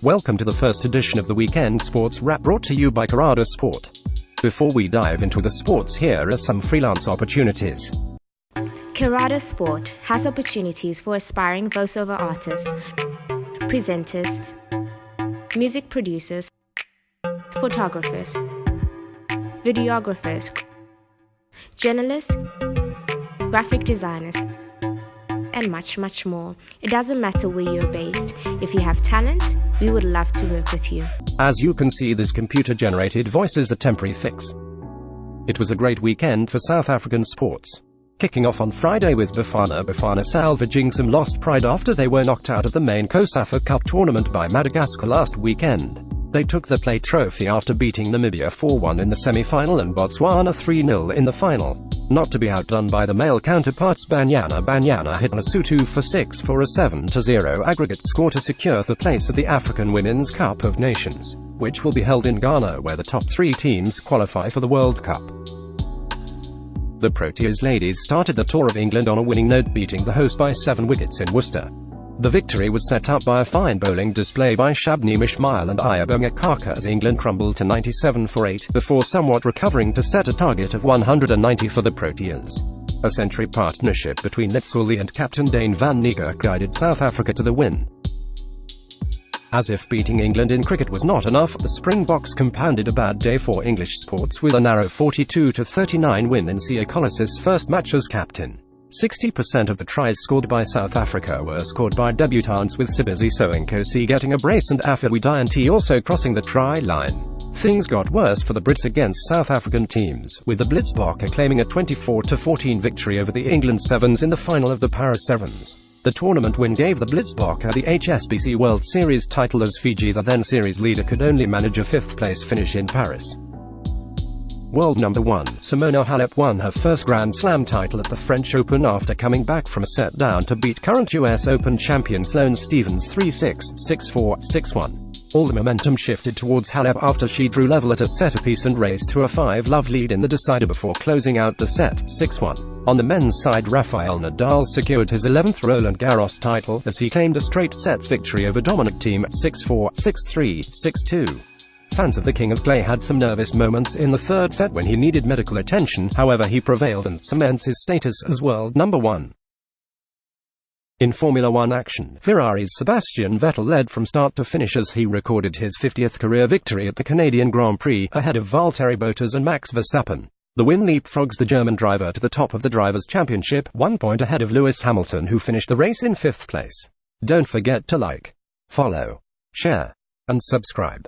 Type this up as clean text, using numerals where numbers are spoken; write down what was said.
Welcome to the first edition of the Weekend Sports Wrap brought to you by Kerada Sport. Before we dive into the sports, here are some freelance opportunities. Kerada Sport has opportunities for aspiring voiceover artists, presenters, music producers, photographers, videographers, journalists, graphic designers, and much, much more. It doesn't matter where you're based. If you have talent, we would love to work with you. As you can see, this computer-generated voice is a temporary fix. It was a great weekend for South African sports. Kicking off on Friday with Bafana salvaging some lost pride after they were knocked out of the main COSAFA Cup tournament by Madagascar last weekend. They took the play trophy after beating Namibia 4-1 in the semi-final and Botswana 3-0 in the final. Not to be outdone by the male counterparts, Banyana hit Lesotho for 6 for a 7-0 aggregate score to secure the place at the African Women's Cup of Nations, which will be held in Ghana, where the top 3 teams qualify for the World Cup. The Proteas ladies started the tour of England on a winning note, beating the host by 7 wickets in Worcester. The victory was set up by a fine bowling display by Shabnim Ismail and Ayabonga Kaka as England crumbled to 97 for 8, before somewhat recovering to set a target of 190 for the Proteas. A century partnership between Netsuli and captain Dane van Niekerk guided South Africa to the win. As if beating England in cricket was not enough, the Springboks compounded a bad day for English sports with a narrow 42-39 win in Siya Kolisi's first match as captain. 60% of the tries scored by South Africa were scored by debutants, with Sibusiso Nkosi getting a brace and Afewerki Dyantyi also crossing the try line. Things got worse for the Brits against South African teams, with the Blitzbokke claiming a 24-14 victory over the England Sevens in the final of the Paris Sevens. The tournament win gave the Blitzbokke the HSBC World Series title, as Fiji, the then series leader, could only manage a 5th-place finish in Paris. World number 1, Simona Halep won her first Grand Slam title at the French Open after coming back from a set down to beat current US Open champion Sloane Stephens 3-6, 6-4, 6-1. All the momentum shifted towards Halep after she drew level at a set apiece and raced to a 5-love lead in the decider before closing out the set, 6-1. On the men's side, Rafael Nadal secured his 11th Roland Garros title, as he claimed a straight sets victory over Dominic Thiem, 6-4, 6-3, 6-2. Fans of the King of Clay had some nervous moments in the third set when he needed medical attention, however he prevailed and cements his status as world number 1. In Formula 1 action, Ferrari's Sebastian Vettel led from start to finish as he recorded his 50th career victory at the Canadian Grand Prix, ahead of Valtteri Bottas and Max Verstappen. The win leapfrogs the German driver to the top of the Drivers' Championship, 1 point ahead of Lewis Hamilton, who finished the race in 5th place. Don't forget to like, follow, share, and subscribe.